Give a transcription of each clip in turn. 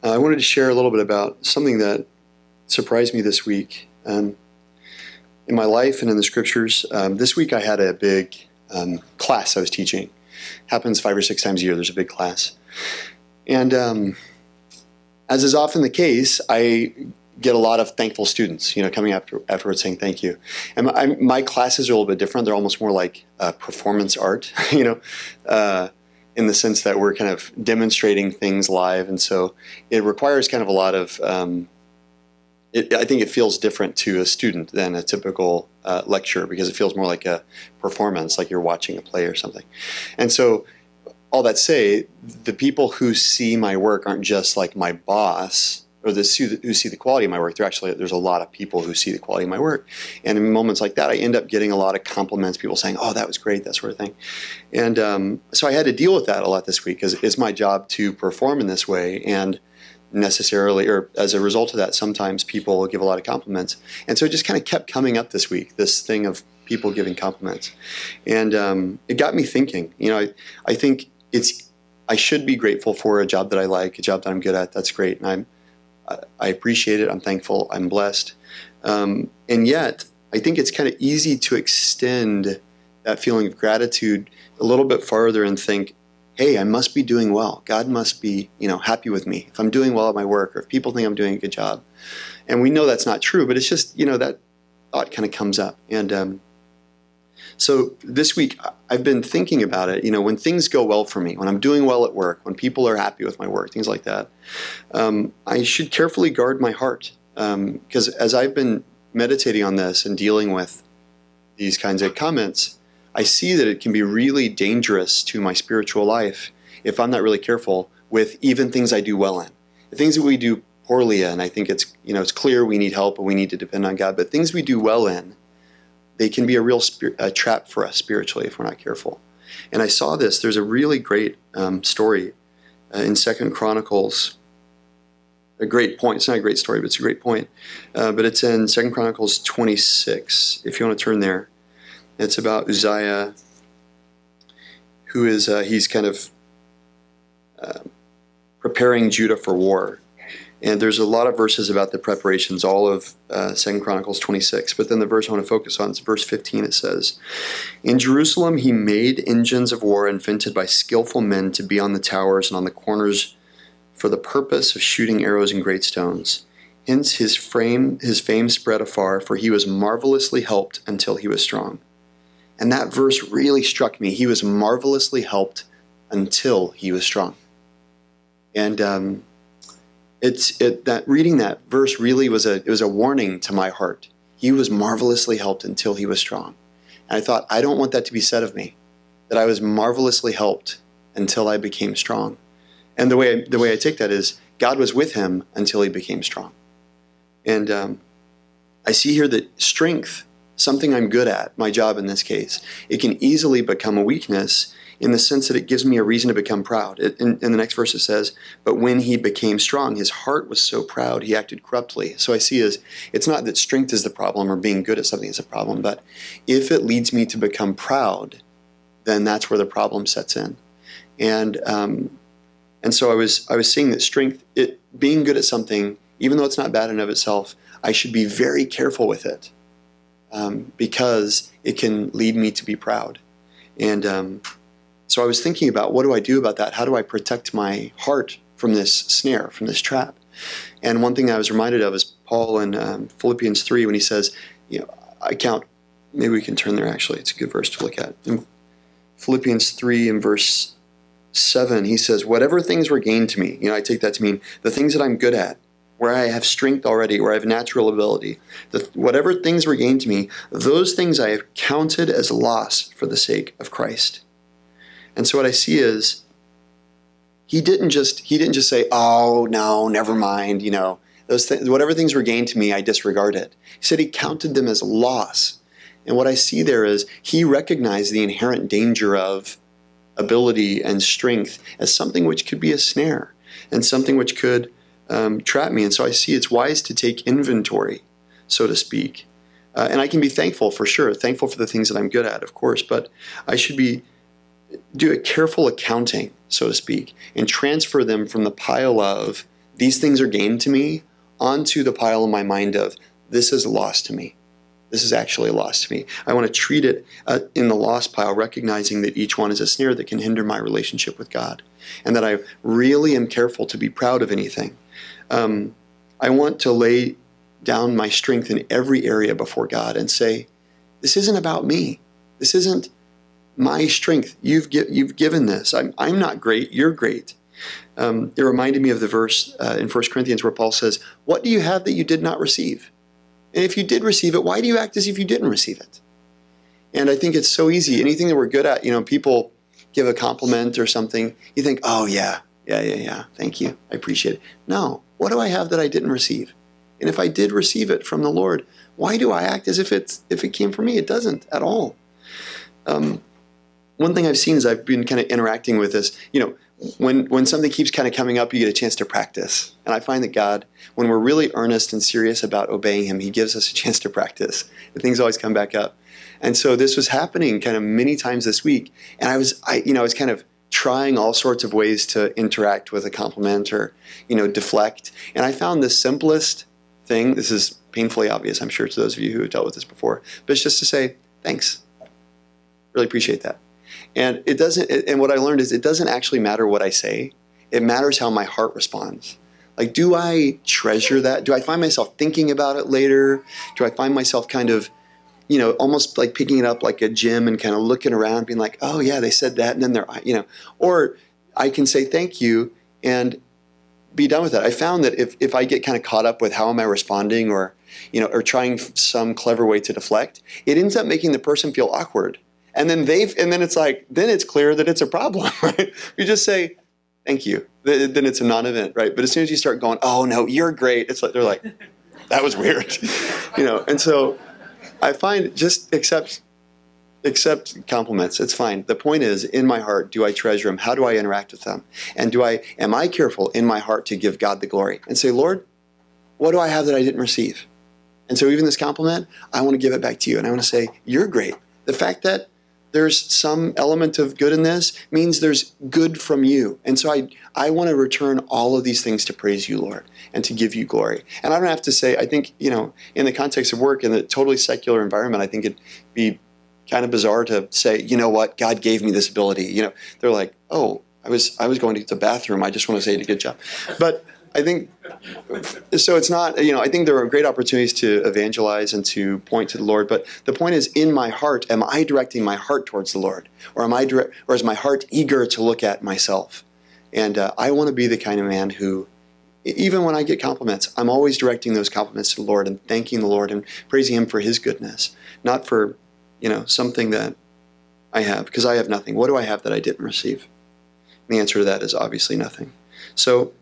I wanted to share a little bit about something that surprised me this week in my life and in the scriptures. This week I had a big class I was teaching. Happens 5 or 6 times a year. There's a big class. And as is often the case, I get a lot of thankful students, coming afterwards saying thank you. And my classes are a little bit different. They're almost more like performance art, in the sense that we're kind of demonstrating things live. And so it requires kind of a lot of, I think it feels different to a student than a typical lecture, because it feels more like a performance, like you're watching a play or something. And so all that say, the people who see my work aren't just like my boss, or who see the quality of my work. There's a lot of people who see the quality of my work. And in moments like that, I end up getting a lot of compliments, people saying, oh, that was great, that sort of thing. And so I had to deal with that a lot this week, because it's my job to perform in this way. And necessarily, or as a result of that, sometimes people give a lot of compliments. And so it just kind of kept coming up this week, this thing of people giving compliments. And it got me thinking, I think I should be grateful for a job that I like, a job that I'm good at. That's great. And I appreciate it. I'm thankful. I'm blessed. And yet, I think it's kind of easy to extend that feeling of gratitude a little bit farther and think, hey, I must be doing well. God must be, happy with me if I'm doing well at my work, or if people think I'm doing a good job. And we know that's not true, but it's just, that thought kind of comes up. And so this week, I've been thinking about it, when things go well for me, when I'm doing well at work, when people are happy with my work, things like that, I should carefully guard my heart. Because as I've been meditating on this and dealing with these kinds of comments, I see that it can be really dangerous to my spiritual life if I'm not really careful with even things I do well in. The things that we do poorly in, I think it's clear we need help and we need to depend on God, but things we do well in, they can be a real trap for us spiritually if we're not careful. And I saw this. There's a really great story in 2 Chronicles. A great point. It's not a great story, but it's a great point. But it's in 2 Chronicles 26, if you want to turn there. It's about Uzziah, who is, he's kind of preparing Judah for war. And there's a lot of verses about the preparations, all of 2 Chronicles 26. But then the verse I want to focus on is verse 15. It says, in Jerusalem he made engines of war invented by skillful men to be on the towers and on the corners for the purpose of shooting arrows and great stones. Hence his fame spread afar, for he was marvelously helped until he was strong. And that verse really struck me. He was marvelously helped until he was strong. And reading that verse really was a warning to my heart. He was marvelously helped until he was strong. And I thought, I don't want that to be said of me, that I was marvelously helped until I became strong. And the way I take that is, God was with him until he became strong. And I see here that strength, something I'm good at, my job in this case, it can easily become a weakness in the sense that it gives me a reason to become proud. In the next verse it says, but when he became strong, his heart was so proud he acted corruptly. So I see it's not that strength is the problem or being good at something is a problem, but if it leads me to become proud, then that's where the problem sets in. And so I was seeing that strength, being good at something, even though it's not bad in and of itself, I should be very careful with it. Because it can lead me to be proud. And so I was thinking about, what do I do about that? How do I protect my heart from this snare, from this trap? And one thing I was reminded of is Paul in Philippians 3, when he says, I count, maybe we can turn there actually, it's a good verse to look at. In Philippians 3 in verse 7, he says, whatever things were gained to me, I take that to mean the things that I'm good at, where I have strength already, where I have natural ability, whatever things were gained to me, those things I have counted as loss for the sake of Christ. And so what I see is, he didn't just say, oh no, never mind, those things, whatever things were gained to me, I disregard it. He said he counted them as loss. And what I see there is, he recognized the inherent danger of ability and strength as something which could be a snare, and something which could trap me. And so I see it's wise to take inventory, so to speak. And I can be thankful for sure, thankful for the things that I'm good at, of course, but I should do a careful accounting, so to speak, and transfer them from the pile of these things are gain to me, onto the pile in my mind of, this is a loss to me. This is actually a loss to me. I want to treat it in the loss pile, recognizing that each one is a snare that can hinder my relationship with God, and that I really am careful to be proud of anything. I want to lay down my strength in every area before God and say, this isn't about me. This isn't my strength. You've given this. I'm not great. You're great. It reminded me of the verse in 1 Corinthians where Paul says, what do you have that you did not receive? And if you did receive it, why do you act as if you didn't receive it? And I think it's so easy. Anything that we're good at, people give a compliment or something, you think, oh yeah, thank you, I appreciate it. No, what do I have that I didn't receive? And if I did receive it from the Lord, why do I act as if it came from me? It doesn't at all. One thing I've seen as I've been kind of interacting with this, when something keeps kind of coming up, you get a chance to practice. And I find that God, when we're really earnest and serious about obeying Him, He gives us a chance to practice. And things always come back up. And so this was happening kind of many times this week. And I was kind of trying all sorts of ways to interact with a compliment or, deflect. And I found the simplest thing, this is painfully obvious, I'm sure, to those of you who have dealt with this before, but it's just to say, thanks. Really appreciate that. And what I learned is it doesn't actually matter what I say. It matters how my heart responds. Like, do I treasure that? Do I find myself thinking about it later? Do I find myself kind of, almost like picking it up like a gem and kind of looking around being like, oh yeah, they said that. And then they're, or I can say thank you and be done with it. I found that if I get kind of caught up with how am I responding or trying some clever way to deflect, it ends up making the person feel awkward. And then it's clear that it's a problem, right? You just say, thank you. Then it's a non-event, right? But as soon as you start going, oh no, you're great. It's like, they're like, that was weird, And so I find just accept compliments. It's fine. The point is, in my heart, do I treasure them? How do I interact with them? And am I careful in my heart to give God the glory and say, Lord, what do I have that I didn't receive? And so even this compliment, I want to give it back to you. And I want to say, you're great. The fact that there's some element of good in this means there's good from you. And so I want to return all of these things to praise you, Lord, and to give you glory. And I don't have to say, I think, in the context of work, in a totally secular environment, I think it'd be kind of bizarre to say, you know what, God gave me this ability. They're like, oh, I was going to the bathroom. I just want to say you did a good job. But I think, so it's not, I think there are great opportunities to evangelize and to point to the Lord. But the point is, in my heart, am I directing my heart towards the Lord? Or is my heart eager to look at myself? And I want to be the kind of man who, even when I get compliments, I'm always directing those compliments to the Lord and thanking the Lord and praising Him for His goodness, not for, something that I have, because I have nothing. What do I have that I didn't receive? And the answer to that is obviously nothing. So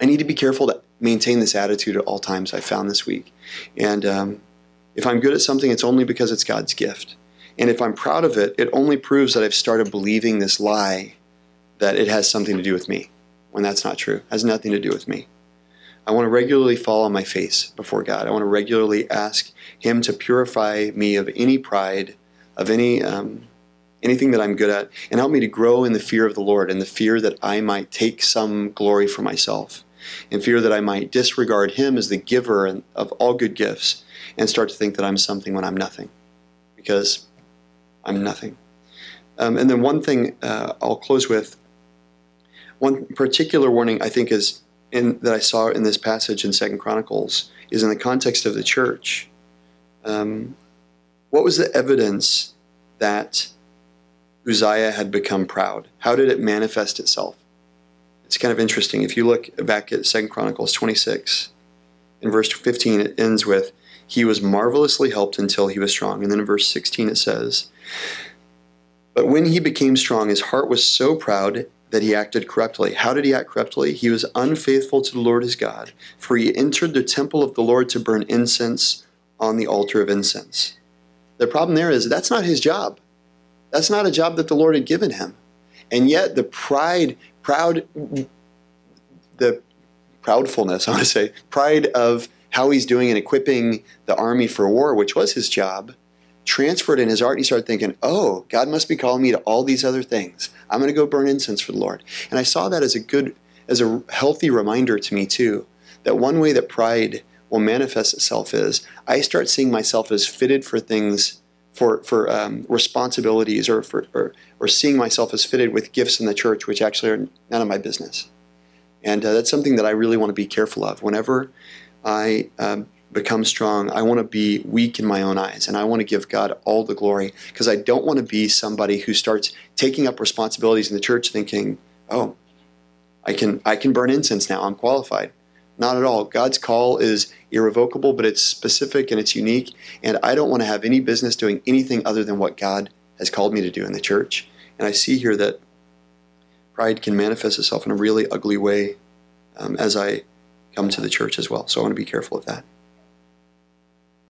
I need to be careful to maintain this attitude at all times, I found this week. And if I'm good at something, it's only because it's God's gift. And if I'm proud of it, it only proves that I've started believing this lie that it has something to do with me, when that's not true. It has nothing to do with me. I want to regularly fall on my face before God. I want to regularly ask Him to purify me of any pride, of anything that I'm good at, and help me to grow in the fear of the Lord, and the fear that I might take some glory for myself, and fear that I might disregard Him as the giver of all good gifts, and start to think that I'm something when I'm nothing, because I'm nothing. And then one thing I'll close with, one particular warning I think that I saw in this passage in 2 Chronicles is in the context of the church. What was the evidence that Uzziah had become proud? How did it manifest itself? It's kind of interesting. If you look back at 2 Chronicles 26, in verse 15 it ends with, he was marvelously helped until he was strong. And then in verse 16 it says, but when he became strong, his heart was so proud that he acted corruptly. How did he act corruptly? He was unfaithful to the Lord his God, for he entered the temple of the Lord to burn incense on the altar of incense. The problem there is that's not his job. That's not a job that the Lord had given him. And yet the proudfulness, I want to say, pride of how he's doing in equipping the army for war, which was his job, transferred in his heart. He started thinking, God must be calling me to all these other things. I'm going to go burn incense for the Lord. And I saw that as a good as a healthy reminder to me too, that one way that pride will manifest itself is I start seeing myself as fitted for things, for responsibilities, or seeing myself as fitted with gifts in the church, which actually are none of my business. And that's something that I really want to be careful of. Whenever I become strong, I want to be weak in my own eyes, and I want to give God all the glory, because I don't want to be somebody who starts taking up responsibilities in the church thinking, oh, I can burn incense now, I'm qualified. Not at all. God's call is irrevocable, but it's specific and it's unique, and I don't want to have any business doing anything other than what God has called me to do in the church. And I see here that pride can manifest itself in a really ugly way as I come to the church as well. So I want to be careful of that.